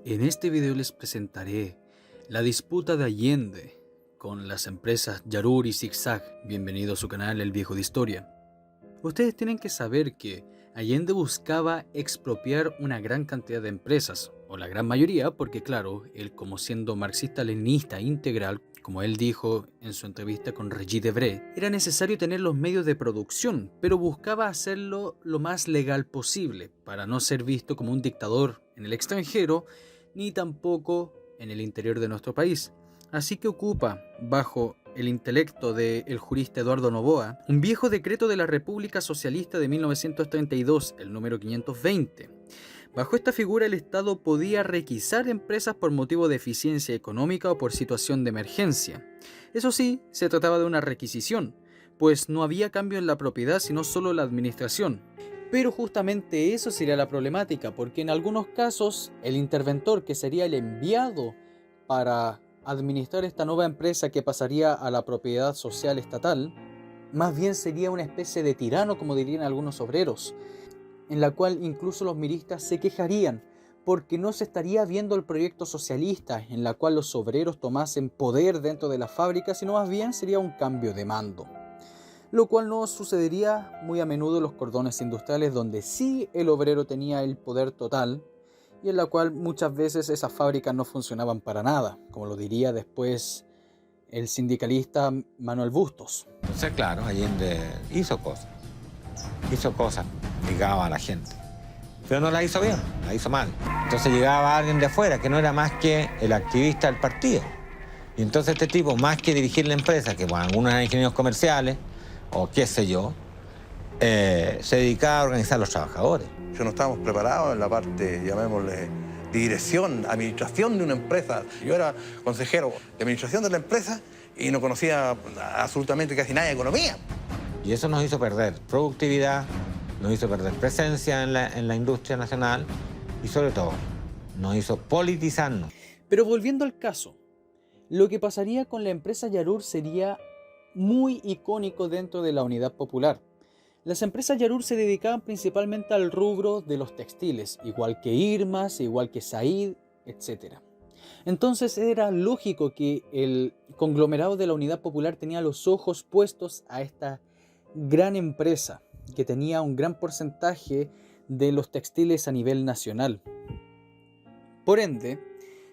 En este video les presentaré la disputa de Allende con las empresas Yarur y Zigzag. Bienvenido a su canal El Viejo de Historia. Ustedes tienen que saber que Allende buscaba expropiar una gran cantidad de empresas, o la gran mayoría, porque claro, él como siendo marxista-leninista integral, como él dijo en su entrevista con Regis Debray, era necesario tener los medios de producción, pero buscaba hacerlo lo más legal posible, para no ser visto como un dictador en el extranjero, ni tampoco en el interior de nuestro país. Así que ocupa, bajo el intelecto del jurista Eduardo Noboa, un viejo decreto de la República Socialista de 1932, el número 520. Bajo esta figura el Estado podía requisar empresas por motivo de eficiencia económica o por situación de emergencia. Eso sí, se trataba de una requisición, pues no había cambio en la propiedad sino solo la administración. Pero justamente eso sería la problemática, porque en algunos casos el interventor, que sería el enviado para administrar esta nueva empresa que pasaría a la propiedad social estatal, más bien sería una especie de tirano, como dirían algunos obreros, en la cual incluso los miristas se quejarían, porque no se estaría viendo el proyecto socialista en la cual los obreros tomasen poder dentro de la fábrica, sino más bien sería un cambio de mando. Lo cual no sucedería muy a menudo en los cordones industriales, donde sí el obrero tenía el poder total, y en la cual muchas veces esas fábricas no funcionaban para nada, como lo diría después el sindicalista Manuel Bustos. Entonces, claro, Allende hizo cosas, ligaba a la gente, pero no la hizo bien, la hizo mal. Entonces llegaba alguien de afuera que no era más que el activista del partido. Y entonces este tipo, más que dirigir la empresa, que bueno, algunos eran ingenieros comerciales, o qué sé yo, se dedicaba a organizar a los trabajadores. No estábamos preparados en la parte, llamémosle, de dirección, administración de una empresa. Yo era consejero de administración de la empresa y no conocía absolutamente casi nada de economía. Y eso nos hizo perder productividad, nos hizo perder presencia en la industria nacional y sobre todo nos hizo politizarnos. Pero volviendo al caso, lo que pasaría con la empresa Yarur sería muy icónico dentro de la Unidad Popular. Las empresas Yarur se dedicaban principalmente al rubro de los textiles, igual que Irmas, igual que Said, etc. Entonces era lógico que el conglomerado de la Unidad Popular tenía los ojos puestos a esta gran empresa, que tenía un gran porcentaje de los textiles a nivel nacional. Por ende,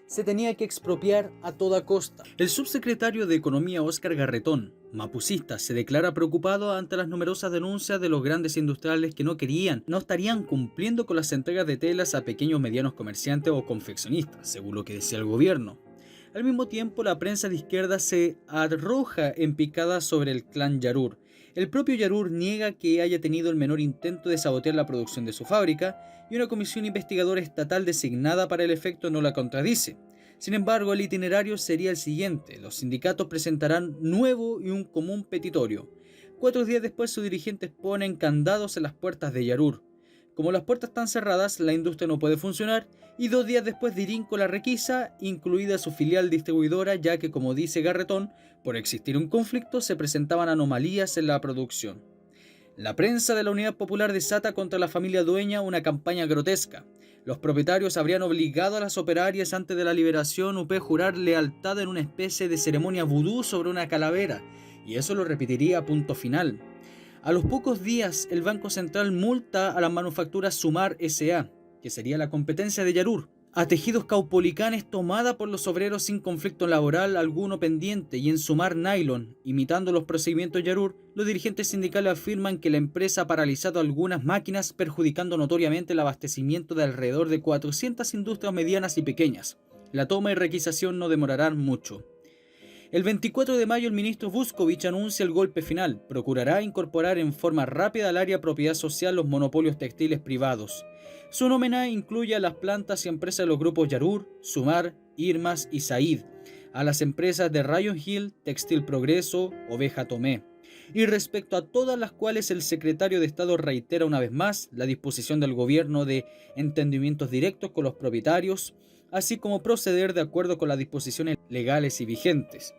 se tenía que expropiar a toda costa. El subsecretario de Economía Óscar Garretón, mapucista, se declara preocupado ante las numerosas denuncias de los grandes industriales que no estarían cumpliendo con las entregas de telas a pequeños o medianos comerciantes o confeccionistas, según lo que decía el gobierno. Al mismo tiempo, la prensa de izquierda se arroja en picada sobre el clan Yarur. El propio Yarur niega que haya tenido el menor intento de sabotear la producción de su fábrica, y una comisión investigadora estatal designada para el efecto no la contradice. Sin embargo, el itinerario sería el siguiente: los sindicatos presentarán nuevo y un común petitorio. 4 días después, sus dirigentes ponen candados en las puertas de Yarur. Como las puertas están cerradas, la industria no puede funcionar, y 2 días después Dirinco la requisa, incluida su filial distribuidora, ya que, como dice Garretón, por existir un conflicto se presentaban anomalías en la producción. La prensa de la Unidad Popular desata contra la familia dueña una campaña grotesca. Los propietarios habrían obligado a las operarias antes de la liberación UP a jurar lealtad en una especie de ceremonia vudú sobre una calavera, y eso lo repetiría a punto final. A los pocos días, el Banco Central multa a la manufactura Sumar S.A., que sería la competencia de Yarur, a Tejidos Caupolicán tomada por los obreros sin conflicto laboral alguno pendiente, y en Sumar Nylon, imitando los procedimientos Yarur, los dirigentes sindicales afirman que la empresa ha paralizado algunas máquinas, perjudicando notoriamente el abastecimiento de alrededor de 400 industrias medianas y pequeñas. La toma y requisación no demorarán mucho. El 24 de mayo el ministro Vuskovic anuncia el golpe final. Procurará incorporar en forma rápida al área propiedad social los monopolios textiles privados. Su nómina incluye a las plantas y empresas de los grupos Yarur, Sumar, Irmas y Said, a las empresas de Rayon Hill, Textil Progreso, Oveja Tomé, y respecto a todas las cuales el secretario de Estado reitera una vez más la disposición del gobierno de entendimientos directos con los propietarios, así como proceder de acuerdo con las disposiciones legales y vigentes.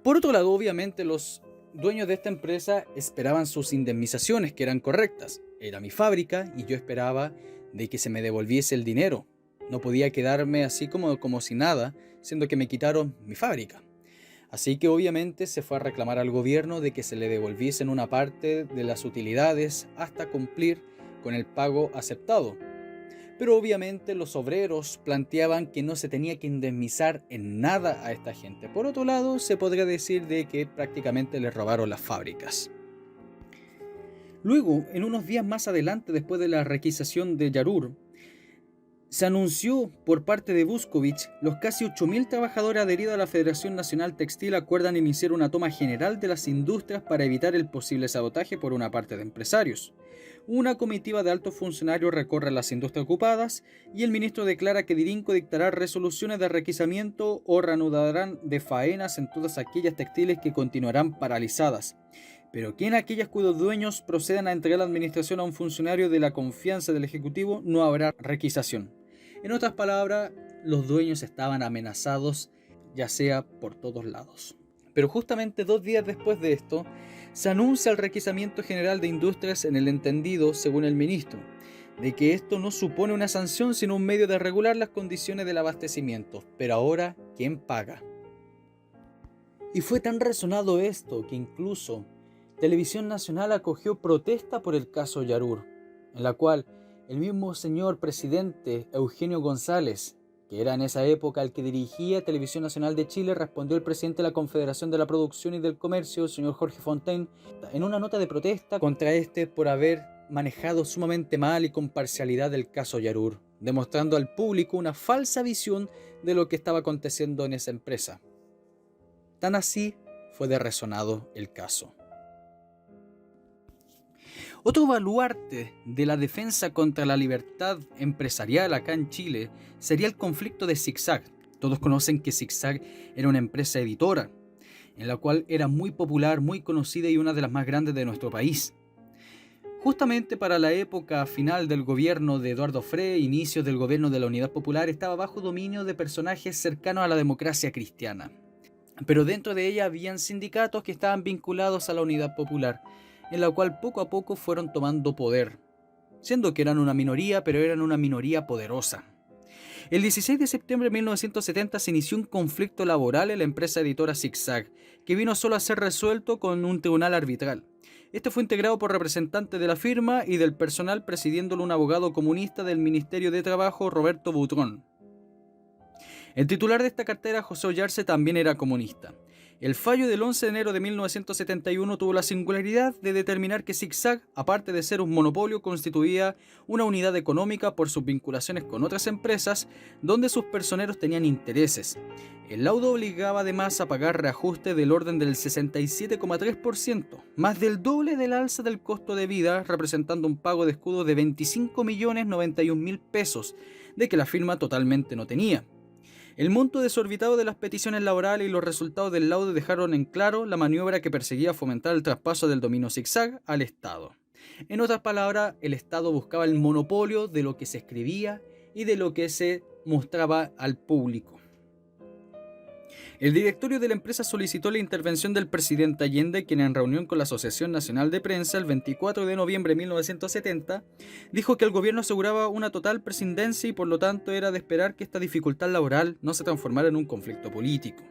Por otro lado, obviamente los dueños de esta empresa esperaban sus indemnizaciones, que eran correctas. Era mi fábrica y yo esperaba de que se me devolviese el dinero. No podía quedarme así como si nada, siendo que me quitaron mi fábrica. Así que obviamente se fue a reclamar al gobierno de que se le devolviesen una parte de las utilidades hasta cumplir con el pago aceptado. Pero obviamente los obreros planteaban que no se tenía que indemnizar en nada a esta gente. Por otro lado, se podría decir de que prácticamente les robaron las fábricas. Luego, en unos días más adelante, después de la requisación de Yarur, se anunció por parte de Vučković, los casi 8.000 trabajadores adheridos a la Federación Nacional Textil acuerdan iniciar una toma general de las industrias para evitar el posible sabotaje por una parte de empresarios. Una comitiva de altos funcionarios recorre las industrias ocupadas y el ministro declara que Dirinco dictará resoluciones de requisamiento o reanudarán de faenas en todas aquellas textiles que continuarán paralizadas, pero que en aquellas cuyos dueños procedan a entregar la administración a un funcionario de la confianza del Ejecutivo no habrá requisación. En otras palabras, los dueños estaban amenazados, ya sea por todos lados. Pero justamente 2 días después de esto, se anuncia el requisamiento general de industrias en el entendido, según el ministro, de que esto no supone una sanción sino un medio de regular las condiciones del abastecimiento. Pero ahora, ¿quién paga? Y fue tan resonado esto que incluso Televisión Nacional acogió protesta por el caso Yarur, en la cual el mismo señor presidente Eugenio González, que era en esa época el que dirigía Televisión Nacional de Chile, respondió el presidente de la Confederación de la Producción y del Comercio, el señor Jorge Fontaine, en una nota de protesta contra este por haber manejado sumamente mal y con parcialidad el caso Yarur, demostrando al público una falsa visión de lo que estaba aconteciendo en esa empresa. Tan así fue de resonado el caso. Otro baluarte de la defensa contra la libertad empresarial acá en Chile sería el conflicto de Zig-Zag. Todos conocen que Zig-Zag era una empresa editora, en la cual era muy popular, muy conocida y una de las más grandes de nuestro país. Justamente para la época final del gobierno de Eduardo Frei, inicios del gobierno de la Unidad Popular, estaba bajo dominio de personajes cercanos a la democracia cristiana. Pero dentro de ella habían sindicatos que estaban vinculados a la Unidad Popular, en la cual poco a poco fueron tomando poder, siendo que eran una minoría, pero eran una minoría poderosa. El 16 de septiembre de 1970 se inició un conflicto laboral en la empresa editora Zig-Zag, que vino solo a ser resuelto con un tribunal arbitral. Este fue integrado por representantes de la firma y del personal, presidiéndolo un abogado comunista del Ministerio de Trabajo, Roberto Butrón. El titular de esta cartera, José Ollarse, también era comunista. El fallo del 11 de enero de 1971 tuvo la singularidad de determinar que Zig-Zag, aparte de ser un monopolio, constituía una unidad económica por sus vinculaciones con otras empresas donde sus personeros tenían intereses. El laudo obligaba además a pagar reajustes del orden del 67,3%, más del doble del alza del costo de vida, representando un pago de escudo de 25.091.000 pesos, de que la firma totalmente no tenía. El monto desorbitado de las peticiones laborales y los resultados del laudo dejaron en claro la maniobra que perseguía fomentar el traspaso del dominio Zig-Zag al Estado. En otras palabras, el Estado buscaba el monopolio de lo que se escribía y de lo que se mostraba al público. El directorio de la empresa solicitó la intervención del presidente Allende, quien en reunión con la Asociación Nacional de Prensa el 24 de noviembre de 1970 dijo que el gobierno aseguraba una total prescindencia y por lo tanto era de esperar que esta dificultad laboral no se transformara en un conflicto político.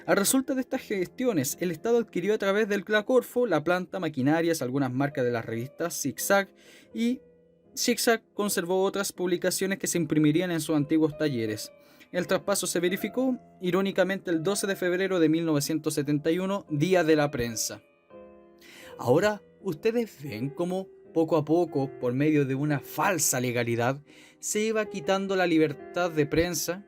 A resulta de estas gestiones, el Estado adquirió a través del Clacorfo la planta, maquinarias, algunas marcas de las revistas Zig-Zag y Zig-Zag conservó otras publicaciones que se imprimirían en sus antiguos talleres. El traspaso se verificó, irónicamente, el 12 de febrero de 1971, Día de la Prensa. Ahora, ustedes ven cómo poco a poco, por medio de una falsa legalidad, se iba quitando la libertad de prensa.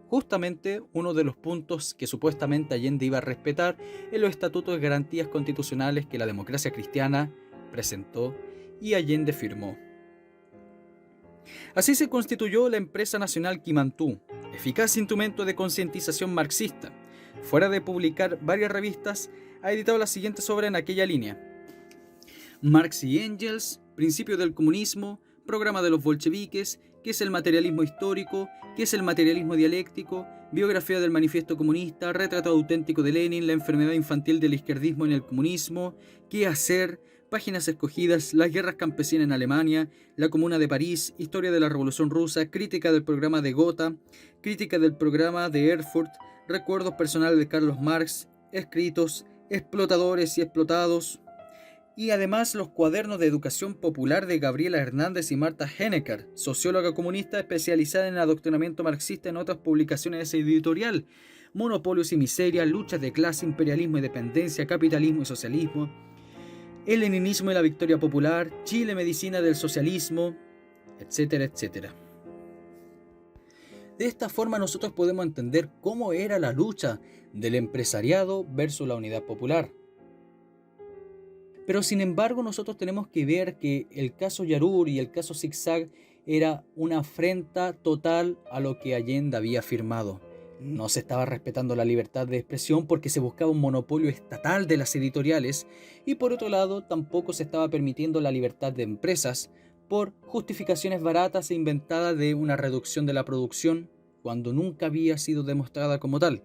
Justamente uno de los puntos que supuestamente Allende iba a respetar en los estatutos de garantías constitucionales que la democracia cristiana presentó y Allende firmó. Así se constituyó la empresa nacional Quimantú, eficaz instrumento de concientización marxista. Fuera de publicar varias revistas, ha editado las siguientes obras en aquella línea: Marx y Engels, Principios del comunismo, Programa de los bolcheviques, ¿Qué es el materialismo histórico?, ¿Qué es el materialismo dialéctico?, Biografía del manifiesto comunista, Retrato auténtico de Lenin, La enfermedad infantil del izquierdismo en el comunismo, ¿Qué hacer?, Páginas escogidas, las guerras campesinas en Alemania, la Comuna de París, historia de la Revolución Rusa, crítica del programa de Gotha, crítica del programa de Erfurt, recuerdos personales de Carlos Marx, escritos, explotadores y explotados, y además los cuadernos de educación popular de Gabriela Hernández y Marta Hennecker, socióloga comunista especializada en adoctrinamiento marxista, en otras publicaciones de ese editorial: Monopolios y miseria, luchas de clase, imperialismo y dependencia, capitalismo y socialismo, el leninismo y la victoria popular, Chile, medicina del socialismo, etcétera, etcétera. De esta forma nosotros podemos entender cómo era la lucha del empresariado versus la unidad popular. Pero sin embargo nosotros tenemos que ver que el caso Yarur y el caso Zigzag era una afrenta total a lo que Allende había firmado. No se estaba respetando la libertad de expresión porque se buscaba un monopolio estatal de las editoriales, y por otro lado tampoco se estaba permitiendo la libertad de empresas por justificaciones baratas e inventadas de una reducción de la producción cuando nunca había sido demostrada como tal.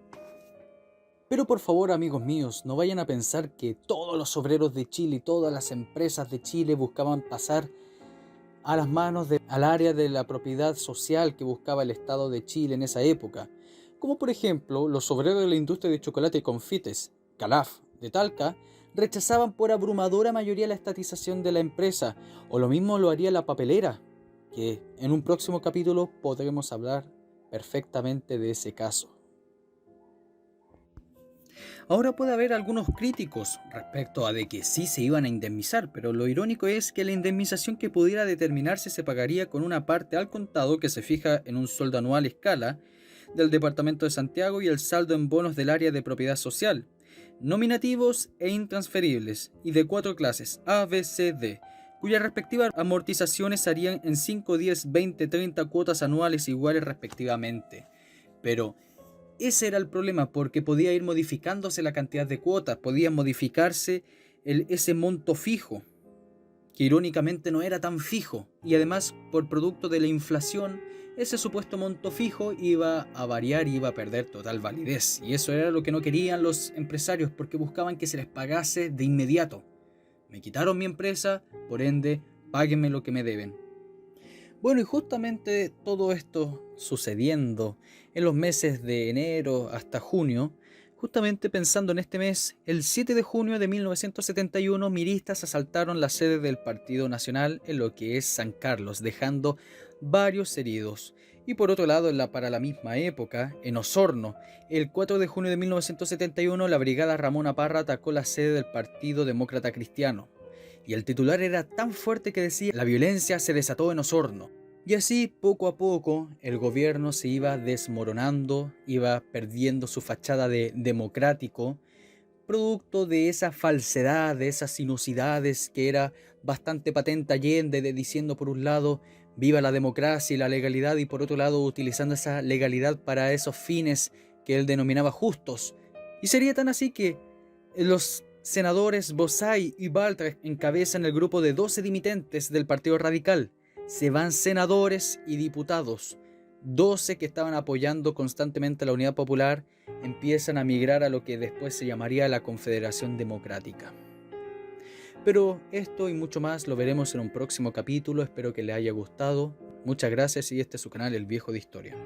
Pero por favor, amigos míos, no vayan a pensar que todos los obreros de Chile y todas las empresas de Chile buscaban pasar a las manos al área de la propiedad social que buscaba el Estado de Chile en esa época. Como por ejemplo, los obreros de la industria de chocolate y confites, Calaf, de Talca, rechazaban por abrumadora mayoría la estatización de la empresa, o lo mismo lo haría la papelera, que en un próximo capítulo podremos hablar perfectamente de ese caso. Ahora puede haber algunos críticos respecto a de que sí se iban a indemnizar, pero lo irónico es que la indemnización que pudiera determinarse se pagaría con una parte al contado que se fija en un sueldo anual a escala del Departamento de Santiago y el saldo en bonos del área de propiedad social, nominativos e intransferibles, y de 4 clases, A, B, C, D, cuyas respectivas amortizaciones se harían en 5, 10, 20, 30 cuotas anuales iguales respectivamente. Pero ese era el problema, porque podía ir modificándose la cantidad de cuotas, podía modificarse ese monto fijo, que irónicamente no era tan fijo, y además por producto de la inflación, ese supuesto monto fijo iba a variar y iba a perder total validez, y eso era lo que no querían los empresarios, porque buscaban que se les pagase de inmediato. Me quitaron mi empresa, por ende, páguenme lo que me deben. Bueno, y justamente todo esto sucediendo en los meses de enero hasta junio, justamente pensando en este mes, el 7 de junio de 1971, miristas asaltaron la sede del Partido Nacional en lo que es San Carlos, dejando varios heridos. Y por otro lado, para la misma época, en Osorno, el 4 de junio de 1971, la brigada Ramón Parra atacó la sede del Partido Demócrata Cristiano. Y el titular era tan fuerte que decía: la violencia se desató en Osorno. Y así, poco a poco, el gobierno se iba desmoronando, iba perdiendo su fachada de democrático, producto de esa falsedad, de esas sinuosidades que era bastante patente Allende, diciendo por un lado viva la democracia y la legalidad, y por otro lado utilizando esa legalidad para esos fines que él denominaba justos. Y sería tan así que los senadores Bozay y Baltra encabezan el grupo de 12 dimitentes del Partido Radical. Se van senadores y diputados. 12 que estaban apoyando constantemente a la Unidad Popular empiezan a migrar a lo que después se llamaría la Confederación Democrática. Pero esto y mucho más lo veremos en un próximo capítulo. Espero que les haya gustado. Muchas gracias, y este es su canal El Viejo de Historia.